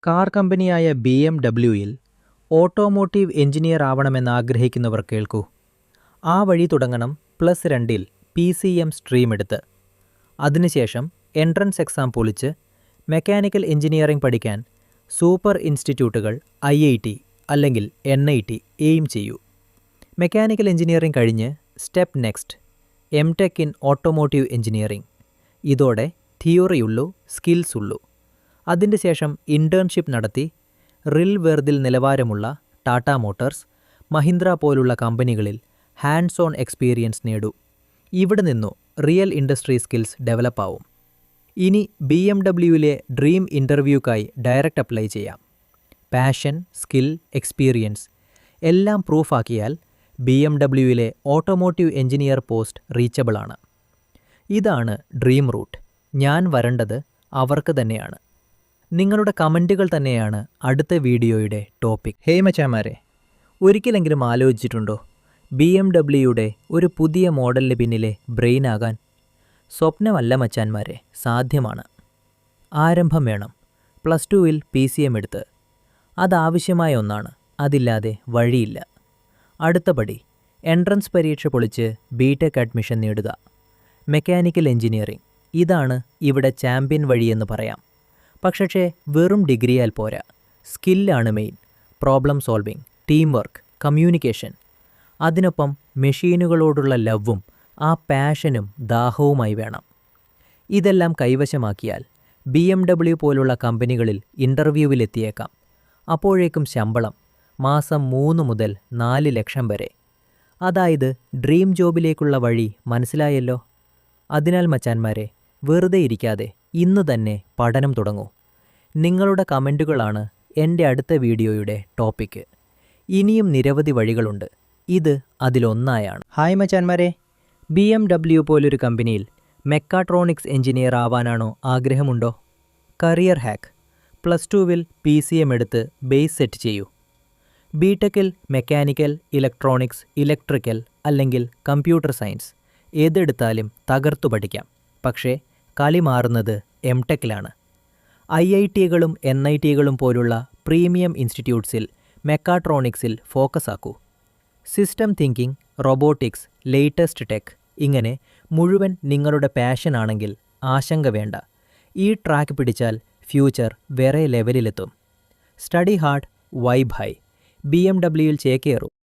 Car കമ്പനിയായ BMW-യിൽ automotive engineer ആവണമെന്നാഗ്രഹിക്കുന്നവർ കേൾക്കൂ. ആ വഴി തുടങ്ങണം +2-ൽ PCM സ്ട്രീം എടുത്ത്. അതിനുശേഷം എൻട്രൻസ് എക്സാം പൊളിച്ച് മെക്കാനിക്കൽ എഞ്ചിനീയറിംഗ് പഠിക്കാൻ സൂപ്പർ ഇൻസ്റ്റിറ്റ്യൂട്ടുകൾ IIT അല്ലെങ്കിൽ NIT എയിം ചെയ്യൂ. മെക്കാനിക്കൽ എഞ്ചിനീയറിംഗ് കഴിഞ്ഞ് step next MTech in automotive engineering. ഇതോടെ തിയറിയുള്ളൂ, സ്കിൽസ് ഉള്ളൂ. അതിൻ്റെ ശേഷം ഇൻറ്റേൺഷിപ്പ് നടത്തി റിൽ വെർദിൽ നിലവാരമുള്ള ടാറ്റ മോട്ടോഴ്സ്, മഹിന്ദ്ര പോലുള്ള കമ്പനികളിൽ ഹാൻഡ്സ് ഓൺ എക്സ്പീരിയൻസ് നേടൂ. ഇവിടെ നിന്നു റിയൽ ഇൻഡസ്ട്രി സ്കിൽസ് ഡെവലപ്പാവും. ഇനി BMW-യിലെ ഡ്രീം ഇൻ്റർവ്യൂക്കായി ഡയറക്റ്റ് അപ്ലൈ ചെയ്യാം. പാഷൻ, സ്കിൽ, എക്സ്പീരിയൻസ് എല്ലാം പ്രൂഫാക്കിയാൽ BMW-യിലെ ഓട്ടോമോട്ടീവ് എഞ്ചിനീയർ പോസ്റ്റ് റീച്ചബിളാണ്. ഇതാണ് ഡ്രീം റൂട്ട്. ഞാൻ വരേണ്ടത് അവർക്ക് തന്നെയാണ്. നിങ്ങളുടെ കമൻറ്റുകൾ തന്നെയാണ് അടുത്ത വീഡിയോയുടെ ടോപ്പിക്. ഹേയ് മച്ചാന്മാരെ, ഒരിക്കലെങ്കിലും ആലോചിച്ചിട്ടുണ്ടോ BMW-യുടെ ഒരു പുതിയ മോഡലിന് പിന്നിലെ ബ്രെയിനാകാൻ? സ്വപ്നമല്ല മച്ചാന്മാരെ, സാധ്യമാണ്. ആരംഭം വേണം. +2-ൽ PCM എടുത്ത്. അതാവശ്യമായ ഒന്നാണ്. അതില്ലാതെ വഴിയില്ല. അടുത്ത പടി എൻട്രൻസ് പരീക്ഷ പൊളിച്ച് BTech അഡ്മിഷൻ നേടുക. മെക്കാനിക്കൽ എഞ്ചിനീയറിംഗ്, ഇതാണ് ഇവിടെ ചാമ്പ്യൻ വഴിയെന്ന് പറയാം. പക്ഷേ വെറും ഡിഗ്രിയാൽ പോരാ. സ്കില്ലാണ് main. Problem solving, team work, communication. അതിനൊപ്പം മെഷീനുകളോടുള്ള ലവും ആ പാഷനും ദാഹവുമായി വേണം. ഇതെല്ലാം കൈവശമാക്കിയാൽ BMW പോലുള്ള കമ്പനികളിൽ ഇൻ്റർവ്യൂവിലെത്തിയേക്കാം. അപ്പോഴേക്കും ശമ്പളം മാസം 3 മുതൽ 4 ലക്ഷം വരെ. അതായത് ഡ്രീം ജോബിലേക്കുള്ള വഴി മനസ്സിലായല്ലോ. അതിനാൽ മച്ചാന്മാരെ, വെറുതെ ഇരിക്കാതെ ഇന്ന് തന്നെ പഠനം തുടങ്ങൂ. നിങ്ങളുടെ കമൻറ്റുകളാണ് എൻ്റെ അടുത്ത വീഡിയോയുടെ ടോപ്പിക്ക്. ഇനിയും നിരവധി വഴികളുണ്ട്. ഇത് അതിലൊന്നായാണ്. ഹായ് മച്ചാന്മാരെ, BMW പോലൊരു കമ്പനിയിൽ മെക്കാട്രോണിക്സ് എഞ്ചിനീയർ ആവാനാണോ ആഗ്രഹമുണ്ടോ? Career hack. +2-ൽ PCM എടുത്ത് ബേസ് സെറ്റ് ചെയ്യൂ. BTech-ൽ മെക്കാനിക്കൽ, ഇലക്ട്രോണിക്സ്, ഇലക്ട്രിക്കൽ അല്ലെങ്കിൽ കമ്പ്യൂട്ടർ സയൻസ് ഏതെടുത്താലും തകർത്തു പഠിക്കാം. പക്ഷേ കളി മാറുന്നത് MTech-ലാണ്. IIT-കളും NIT-കളും പോലുള്ള പ്രീമിയം ഇൻസ്റ്റിറ്റ്യൂട്ട്സിൽ മെക്കാട്രോണിക്സിൽ ഫോക്കസ് ആക്കൂ. System thinking, robotics, latest tech, ഇങ്ങനെ മുഴുവൻ നിങ്ങളുടെ പാഷനാണെങ്കിൽ ആശങ്ക വേണ്ട. ഈ ട്രാക്ക് പിടിച്ചാൽ ഫ്യൂച്ചർ വേറെ ലെവലിലെത്തും. Study hard, vibe high. BMW-യിൽ ചേക്കേറൂ.